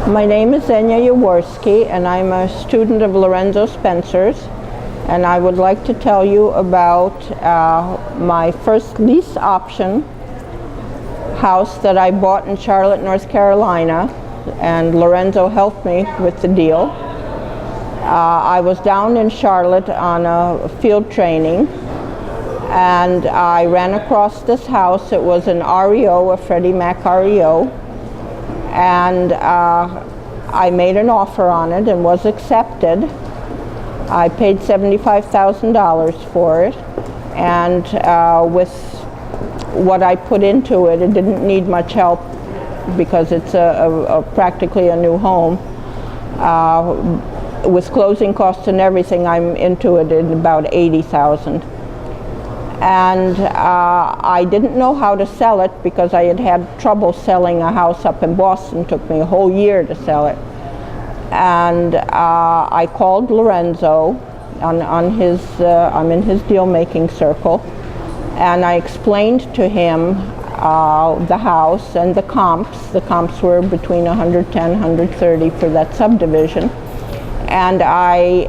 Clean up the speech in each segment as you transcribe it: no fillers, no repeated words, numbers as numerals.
My name is Zenya Jaworski, and I'm a student of Lorenzo Spencer's, and I would like to tell you about my first lease option house that I bought in Charlotte, North Carolina, and Lorenzo helped me with the deal. I was down in Charlotte on a field training, and I ran across this house. It was an REO, a Freddie Mac REO, and I made an offer on it and was accepted. I paid $75,000 for it, and with what I put into it, it didn't need much help because it's practically a new home. With closing costs and everything, I'm into it in about $80,000. And I didn't know how to sell it because I had trouble selling a house up in Boston. It took me a whole year to sell it. And I called Lorenzo on his, I'm in his deal-making circle, and I explained to him the house and the comps. The comps were between 110, 130 for that subdivision. And I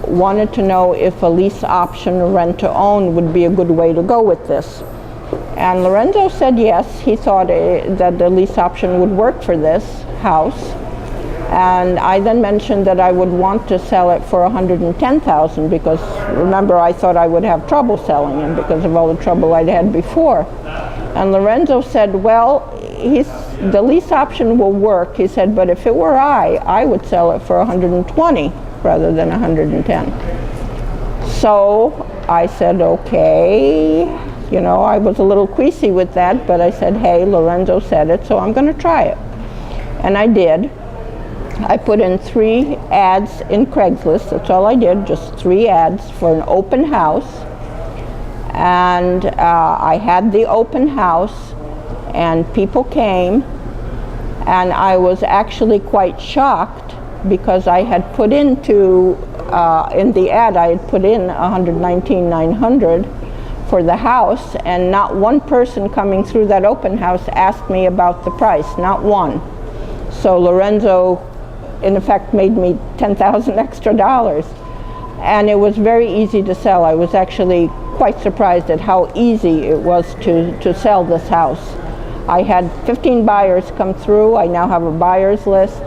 wanted to know if a lease option rent-to-own would be a good way to go with this. And Lorenzo said yes, he thought that the lease option would work for this house. And I then mentioned that I would want to sell it for $110,000 because, remember, I thought I would have trouble selling it because of all the trouble I'd had before. And Lorenzo said, well, the lease option will work. He said, but if it were I would sell it for $120 rather than $110. So I said, okay. You know, I was a little queasy with that, but I said, hey, Lorenzo said it, so I'm going to try it. And I did. I put in 3 ads in Craigslist. That's all I did, just 3 ads for an open house. And I had the open house, and people came, and I was actually quite shocked because I had put into, in the ad, I had put in $119,900 for the house, and not one person coming through that open house asked me about the price, not one. So Lorenzo, in effect, made me $10,000 extra dollars. And it was very easy to sell. I was actually quite surprised at how easy it was to sell this house. I had 15 buyers come through. I now have a buyer's list.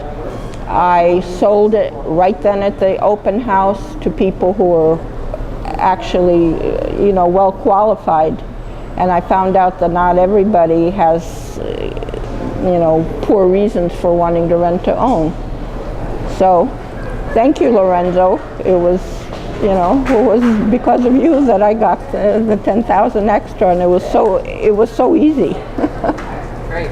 I sold it right then at the open house to people who were actually, you know, well qualified. And I found out that not everybody has, you know, poor reasons for wanting to rent to own. So, thank you, Lorenzo. It was, you know, it was because of you that I got the $10,000 extra, and it was so easy. Great.